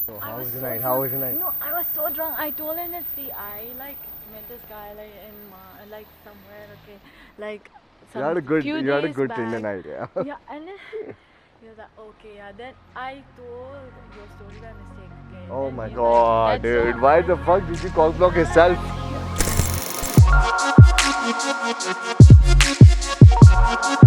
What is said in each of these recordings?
So I how was was the so night? How drunk. was the night? No, I was so drunk. I told him that see, I like met this guy like in like somewhere. Okay, like You had a good few you had a days good Tinder back. night, yeah. Yeah, and then he was like, okay, yeah. Then I told your story by mistake. Okay, Oh then my he's like, god, that's so dude. Why the fuck did you call block yourself?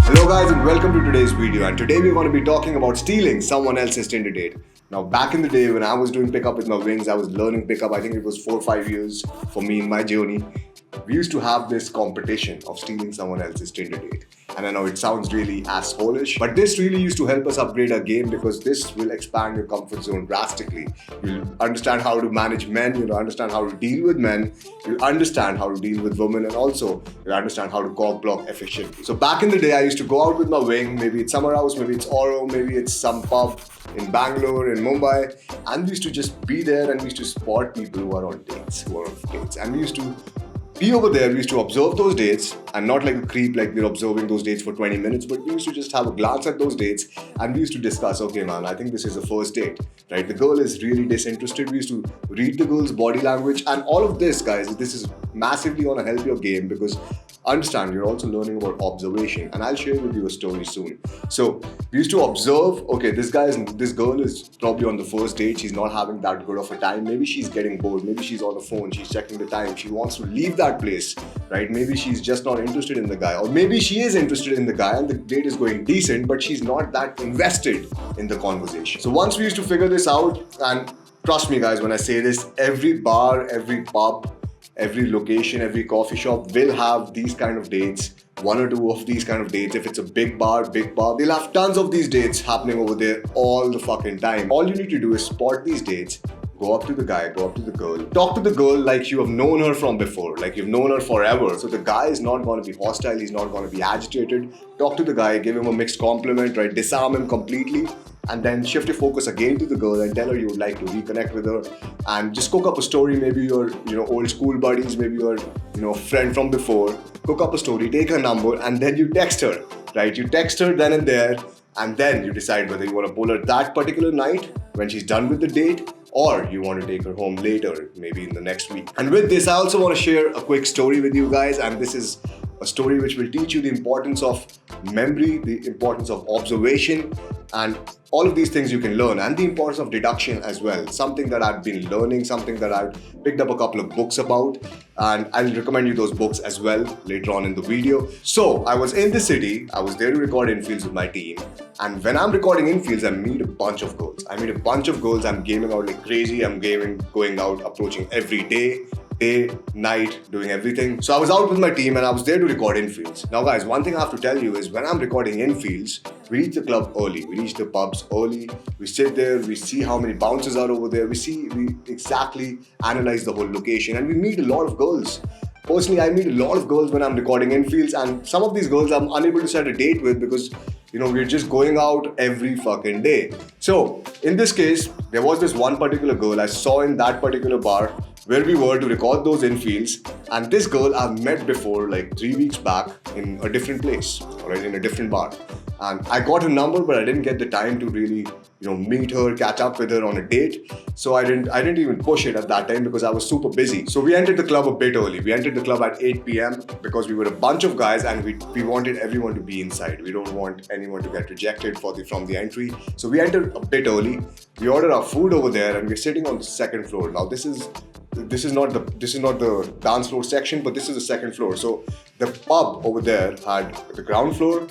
Hello guys and welcome to today's video, and today we're going to be talking about stealing someone else's Tinder date. Now back in the day when I was doing pickup with my wings, I was learning pickup. I think it was 4 or 5 years for me in my journey. We used to have this competition of stealing someone else's Tinder date. And I know it sounds really assholish, but this really used to help us upgrade our game because this will expand your comfort zone drastically. You'll understand how to manage men, you'll understand how to deal with men, you'll understand how to deal with women, and also you'll understand how to cock block efficiently. So back in the day, I used to go out with my wing, maybe it's summer house, maybe it's Oro, maybe it's some pub in Bangalore, in Mumbai, and we used to just be there and we used to spot people who are on dates, and we used to be over there. We used to observe those dates, and not like a creep, like we're observing those dates for 20 minutes, but we used to just have a glance at those dates and we used to discuss, okay, man, I think this is a first date, right? The girl is really disinterested. We used to read the girl's body language, and all of this, guys, this is massively gonna help your game because understand you're also learning about observation, and I'll share with you a story soon. So we used to observe, okay, this girl is probably on the first date, she's not having that good of a time, maybe she's getting bored, maybe she's on the phone, she's checking the time, she wants to leave that place, right? Maybe she's just not interested in the guy, or maybe she is interested in the guy and the date is going decent, but she's not that invested in the conversation. So once we used to figure this out, and trust me guys when I say this, every bar, every pub, every location, every coffee shop will have these kind of dates, one or two of these kind of dates. If it's a big bar, big pub, they'll have tons of these dates happening over there all the fucking time. All you need to do is spot these dates, go up to the guy, go up to the girl, talk to the girl like you have known her from before, like you've known her forever. So the guy is not going to be hostile, he's not going to be agitated. Talk to the guy, give him a mixed compliment, right? Disarm him completely, and then shift your focus again to the girl and tell her you would like to reconnect with her, and just cook up a story. Maybe your old school buddies, maybe your friend from before. Cook up a story, take her number, and then you text her, right? You text her then and there, and then you decide whether you want to pull her that particular night when she's done with the date, or you want to take her home later, maybe in the next week. And with this, I also want to share a quick story with you guys, and this is a story which will teach you the importance of memory, the importance of observation, and all of these things you can learn, and the importance of deduction as well. Something that I've been learning, something that I've picked up a couple of books about, and I'll recommend you those books as well later on in the video. So I was in the city, I was there to record infields with my team, and when I'm recording infields, I meet a bunch of girls. I'm gaming out like crazy. I'm gaming, going out, approaching every day, night, doing everything. So I was out with my team and I was there to record infields. Now guys, one thing I have to tell you is when I'm recording infields, we reach the club early, we reach the pubs early, we sit there, we see how many bounces are over there, we exactly analyze the whole location, and we meet a lot of girls. Personally, I meet a lot of girls when I'm recording infields, and some of these girls I'm unable to set a date with because we're just going out every fucking day. So in this case, there was this one particular girl I saw in that particular bar where we were to record those infields, and this girl I've met before like 3 weeks back in a different place, alright, in a different bar. And I got her number, but I didn't get the time to really, meet her, catch up with her on a date. So I didn't even push it at that time because I was super busy. So we entered the club a bit early. We entered the club at 8 p.m. because we were a bunch of guys and we wanted everyone to be inside. We don't want anyone to get rejected from the entry. So we entered a bit early. We ordered our food over there and we're sitting on the second floor. Now this is not the dance floor section, but this is the second floor. So the pub over there had the ground floor,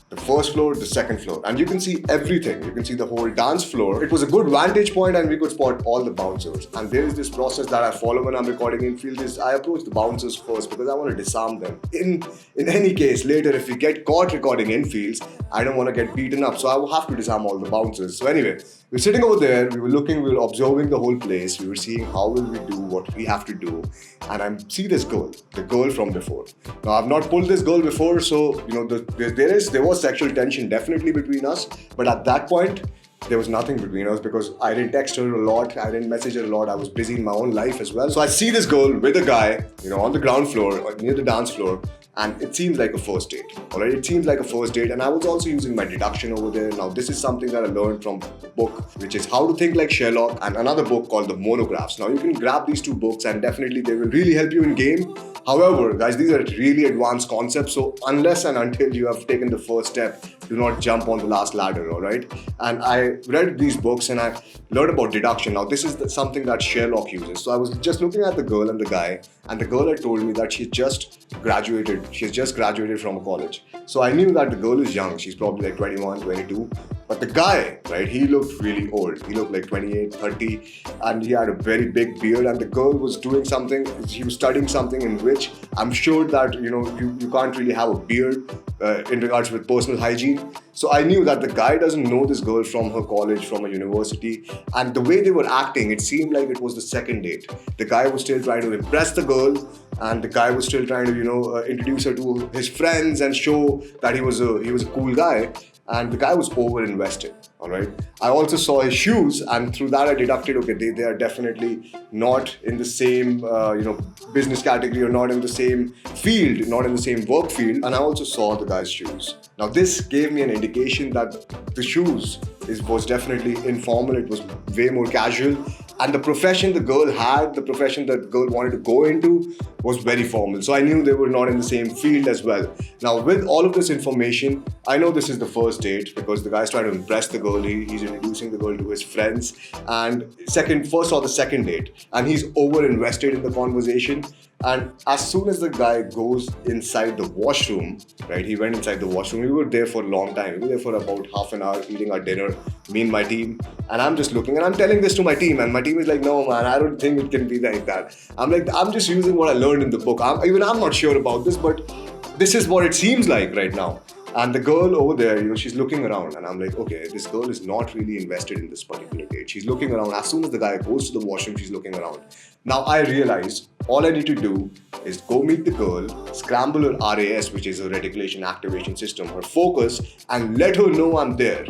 the first floor, the second floor, and you can see everything. You can see the whole dance floor. It was a good vantage point and we could spot all the bouncers. And there is this process that I follow when I'm recording infield is I approach the bouncers first because I want to disarm them. In any case, later if we get caught recording infields, I don't want to get beaten up, so I will have to disarm all the bouncers. So anyway, we're sitting over there, we were observing the whole place, we were seeing how will we do what we have to do, and I see this girl, the girl from before. Now I've not pulled this girl before, so there was sexual tension definitely between us, but at that point there was nothing between us because I didn't text her a lot, I didn't message her a lot, I was busy in my own life as well. So I see this girl with a guy, on the ground floor, near the dance floor, and it seems like a first date. Alright, it seems like a first date, and I was also using my deduction over there. Now, this is something that I learned from a book, which is How to Think Like Sherlock, and another book called The Monographs. Now, you can grab these two books, and definitely they will really help you in game. However, guys, these are really advanced concepts, so unless and until you have taken the first step, do not jump on the last ladder, alright? And I read these books and I learned about deduction. Now, this is something that Sherlock uses. So I was just looking at the girl and the guy, and the girl had told me that she just graduated from a college. So I knew that the girl is young, she's probably like 21, 22. But the guy, right, he looked really old. He looked like 28, 30, and he had a very big beard. And the girl was doing something, she was studying something in which I'm sure that, you can't really have a beard in regards with personal hygiene. So I knew that the guy doesn't know this girl from her college, from a university. And the way they were acting, it seemed like it was the second date. The guy was still trying to impress the girl, and the guy was still trying to, introduce her to his friends and show that he was a cool guy. And the guy was over-invested, all right? I also saw his shoes, and through that I deducted, okay, they are definitely not in the same, business category, or not in the same field, not in the same work field. And I also saw the guy's shoes. Now, this gave me an indication that the shoes was definitely informal, it was way more casual. And the profession the girl had, the profession that girl wanted to go into was very formal. So I knew they were not in the same field as well. Now, with all of this information, I know this is the first date because the guy's trying to impress the girl. He's introducing the girl to his friends. And first saw the second date, and he's over-invested in the conversation. And as soon as the guy goes inside the washroom, right, he went inside the washroom. We were there for a long time. We were there for about half an hour eating our dinner, me and my team. And I'm just looking and I'm telling this to my team. And my team is like, no, man, I don't think it can be like that. I'm like, I'm just using what I learned in the book. I'm not sure about this, but this is what it seems like right now. And the girl over there, she's looking around, and I'm like, okay, this girl is not really invested in this particular date. She's looking around. As soon as the guy goes to the washroom, she's looking around. Now I realized all I need to do is go meet the girl, scramble her RAS, which is a reticulation activation system, her focus, and let her know I'm there.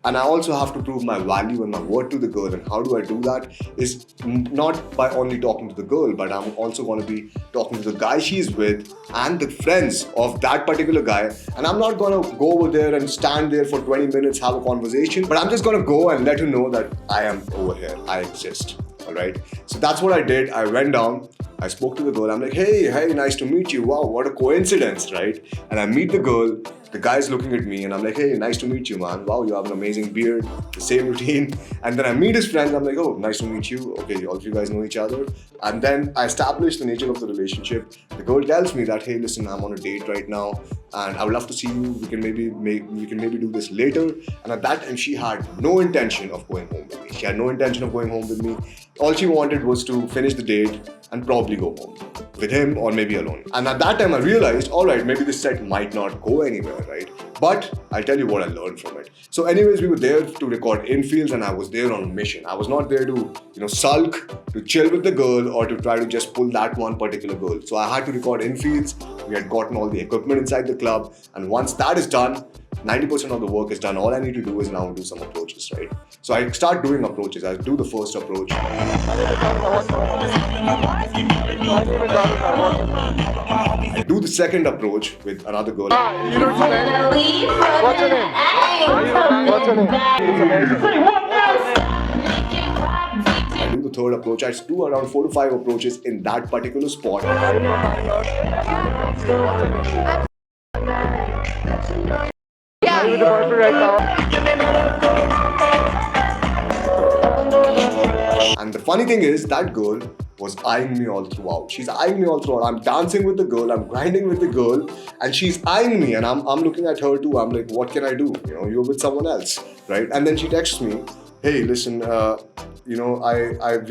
And I also have to prove my value and my worth to the girl. And how do I do that? Is not by only talking to the girl, but I'm also going to be talking to the guy she's with and the friends of that particular guy. And I'm not going to go over there and stand there for 20 minutes, have a conversation, but I'm just going to go and let her know that I am over here, I exist. All right. So that's what I did. I went down, I spoke to the girl. I'm like, hey, nice to meet you. Wow, what a coincidence, right? And I meet the girl. The guy's looking at me and I'm like, hey, nice to meet you, man. Wow, you have an amazing beard, the same routine. And then I meet his friends. I'm like, oh, nice to meet you. Okay, all of you guys know each other. And then I establish the nature of the relationship. The girl tells me that, hey, listen, I'm on a date right now and I would love to see you. We can maybe do this later. And at that time, she had no intention of going home with me. She had no intention of going home with me. All she wanted was to finish the date and probably go home with him or maybe alone. And at that time I realized, all right, maybe this set might not go anywhere, right? But I'll tell you what I learned from it. So anyways, we were there to record infields and I was there on a mission. I was not there to, sulk, to chill with the girl or to try to just pull that one particular girl. So I had to record infields. We had gotten all the equipment inside the club. And once that is done, 90% of the work is done. All I need to do is now do some approaches, right? So I start doing approaches. I do the first approach. I do the second approach with another girl. You don't know name? What's her name? What's her name? I do the third approach. I do around 4 to 5 approaches in that particular spot. Are you the boyfriend right now? And the funny thing is, that girl was eyeing me all throughout. She's eyeing me all throughout. I'm dancing with the girl, I'm grinding with the girl, and she's eyeing me, and I'm looking at her too. I'm like, what can I do? You're with someone else, right? And then she texts me, hey, listen, we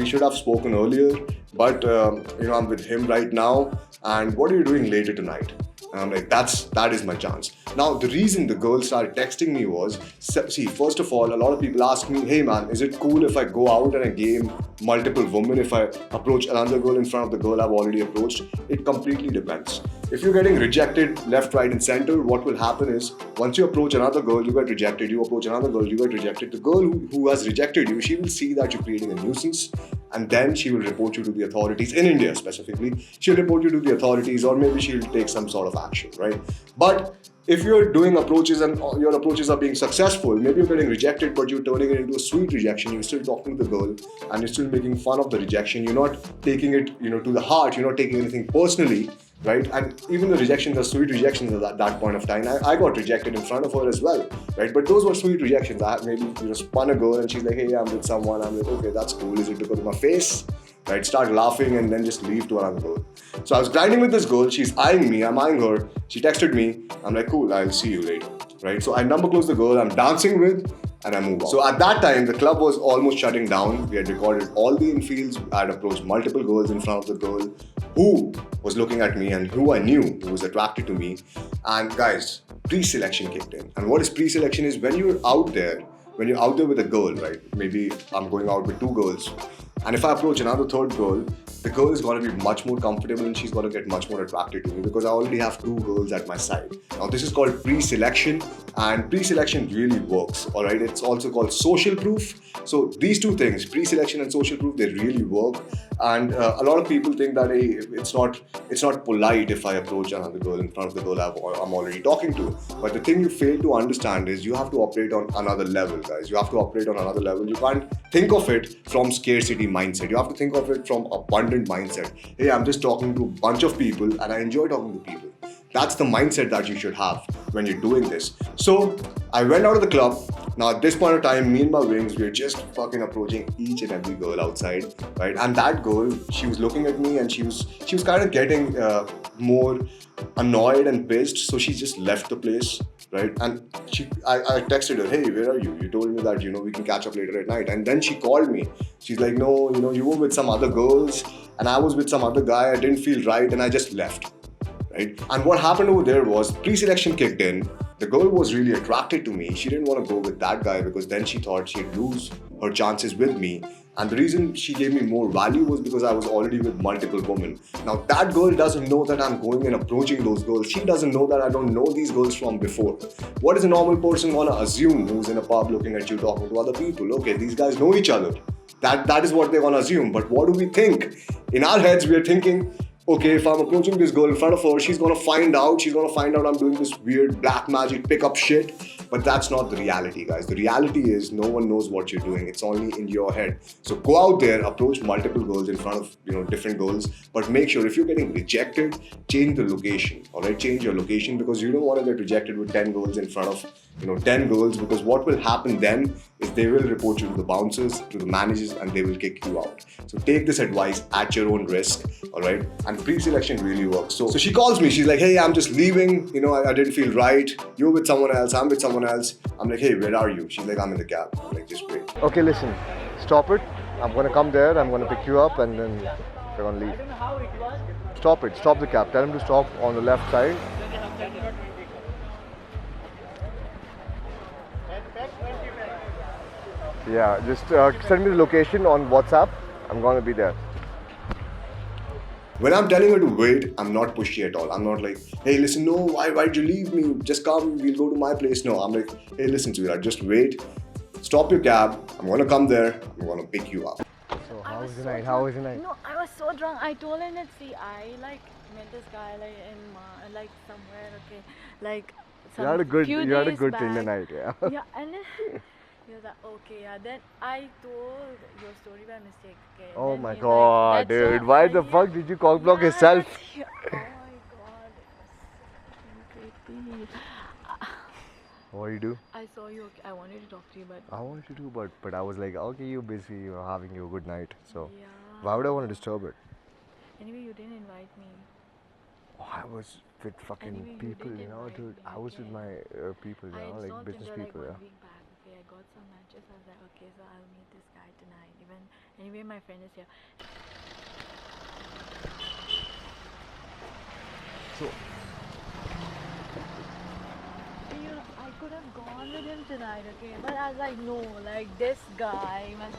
should have spoken earlier, but I'm with him right now, and what are you doing later tonight? And I'm like, that is my chance. Now, the reason the girl started texting me was, see, first of all, a lot of people ask me, hey man, is it cool if I go out and I game multiple women, if I approach another girl in front of the girl I've already approached? It completely depends. If you're getting rejected left, right, and center, what will happen is, once you approach another girl, you get rejected. You approach another girl, you get rejected. The girl who has rejected you, she will see that you're creating a nuisance, and then she will report you to the authorities in India specifically. She'll report you to the authorities, or maybe she'll take some sort of action, right? But if you're doing approaches and your approaches are being successful, maybe you're getting rejected, but you're turning it into a sweet rejection. You're still talking to the girl, and you're still making fun of the rejection. You're not taking it, to the heart. You're not taking anything personally, right? And even the rejections are sweet rejections at that point of time. I got rejected in front of her as well, right? But those were sweet rejections. I had maybe spun a girl, and she's like, "Hey, I'm with someone." I'm like, "Okay, that's cool. Is it because of my face?" Right? Start laughing and then just leave to another girl. So I was grinding with this girl. She's eyeing me. I'm eyeing her. She texted me. I'm like, "Cool. I'll see you later." Right? So I number close the girl I'm dancing with, and I move on. So at that time, the club was almost shutting down. We had recorded all the infields. I had approached multiple girls in front of the girl who was looking at me and who I knew who was attracted to me. And guys, pre-selection kicked in. And what is pre-selection is when you're out there with a girl, right? Maybe I'm going out with two girls. And if I approach another third girl, the girl is going to be much more comfortable and she's going to get much more attracted to me because I already have two girls at my side. Now, this is called pre-selection, and pre-selection really works, all right? It's also called social proof. So these two things, pre-selection and social proof, they really work. And a lot of people think that, hey, it's not polite if I approach another girl in front of the girl I'm already talking to. But the thing you fail to understand is you have to operate on another level, guys. You have to operate on another level. You can't think of it from scarcity mindset. You have to think of it from abundant mindset. Hey, I'm just talking to a bunch of people and I enjoy talking to people. That's the mindset that you should have when you're doing this. So I went out of the club. Now at this point of time, me and my wings, we were just fucking approaching each and every girl outside, right? And that girl, she was looking at me and she was kind of getting more annoyed and pissed. So she just left the place, right? And I texted her, "Hey, where are you? You told me that, we can catch up later at night." And then she called me. She's like, "No, you were with some other girls and I was with some other guy. I didn't feel right and I just left." Right? And what happened over there was pre-selection kicked in. The girl was really attracted to me. She didn't want to go with that guy because then she thought she'd lose her chances with me. And the reason she gave me more value was because I was already with multiple women. Now that girl doesn't know that I'm going and approaching those girls. She doesn't know that I don't know these girls from before. What is a normal person gonna assume who's in a pub looking at you talking to other people? Okay, these guys know each other. That is what they wanna assume. But what do we think? In our heads, we are thinking, okay, if I'm approaching this girl in front of her, she's gonna find out I'm doing this weird black magic pickup shit. But that's not the reality, guys. The reality is no one knows what you're doing. It's only in your head. So go out there, approach multiple girls in front of different girls, but make sure if you're getting rejected, change the location. All right, change your location because you don't want to get rejected with 10 girls in front of 10 girls, because what will happen then is they will report you to the bouncers, to the managers, and they will kick you out. So take this advice at your own risk, all right? And pre-selection really works. So she calls me, she's like, "Hey, I'm just leaving, I didn't feel right. You're with someone else, I'm with someone else." I'm like, "Hey, where are you?" She's like, "I'm in the cab." I'm like, "Just wait." Okay, listen, stop it. I'm gonna come there, I'm gonna pick you up, and then we're gonna leave. Stop it, stop the cab. Tell him to stop on the left side. Yeah, just send me the location on WhatsApp. I'm gonna be there. When I'm telling her to wait, I'm not pushy at all. I'm not like, "Hey, listen, no, why'd you leave me? Just come, we'll go to my place." No, I'm like, "Hey, listen, sweetheart, just wait. Stop your cab. I'm gonna come there. I'm gonna pick you up." So how was the night? How was the night? No, I was so drunk. I told him that, see, I met this guy in somewhere, okay, You had a good days Tinder back. night, yeah. Yeah, and then he was like, "Okay, yeah." Then I told your story by mistake, okay. Oh Then my he's god, like, "That's dude. so Why the funny." fuck did you cock block Yeah, yourself? Oh my god, it was so creepy. What do you do? I saw you. Okay, I wanted to talk to you, but I wanted to do, but I was like, okay, you're busy, you're having your good night. So yeah. why would I want to disturb it? Anyway, you didn't invite me. Oh, I was with fucking Anyway, you people, did invite dude. me, I was with okay. my people, I like installed business Tinder people, like yeah. 1 week back. Okay, I got some matches. I was like, okay, so I'll meet this guy tonight. Anyway, my friend is here. So I could have gone with him tonight, okay, but I was like, no, like this guy must.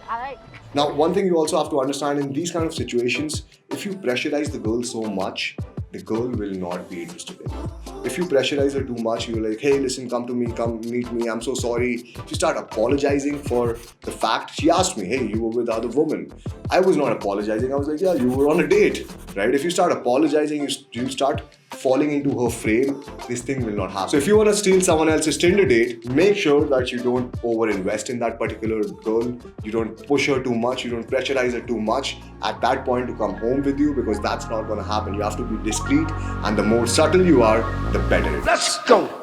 Now, one thing you also have to understand in these kind of situations, if you pressurize the girl so much, the girl will not be interested in you. If you pressurize her too much, you're like, hey, listen, come to me, come meet me, I'm so sorry. If you start apologizing for the fact, she asked me, hey, you were with the other woman. I was not apologizing. I was like, yeah, you were on a date, right? If you start apologizing, you start falling into her frame, this thing will not happen. So if you want to steal someone else's Tinder date, make sure that you don't over-invest in that particular girl. You don't push her too much. You don't pressurize her too much at that point to come home with you, because that's not going to happen. You have to be discreet, and the more subtle you are, the better it is. Let's go!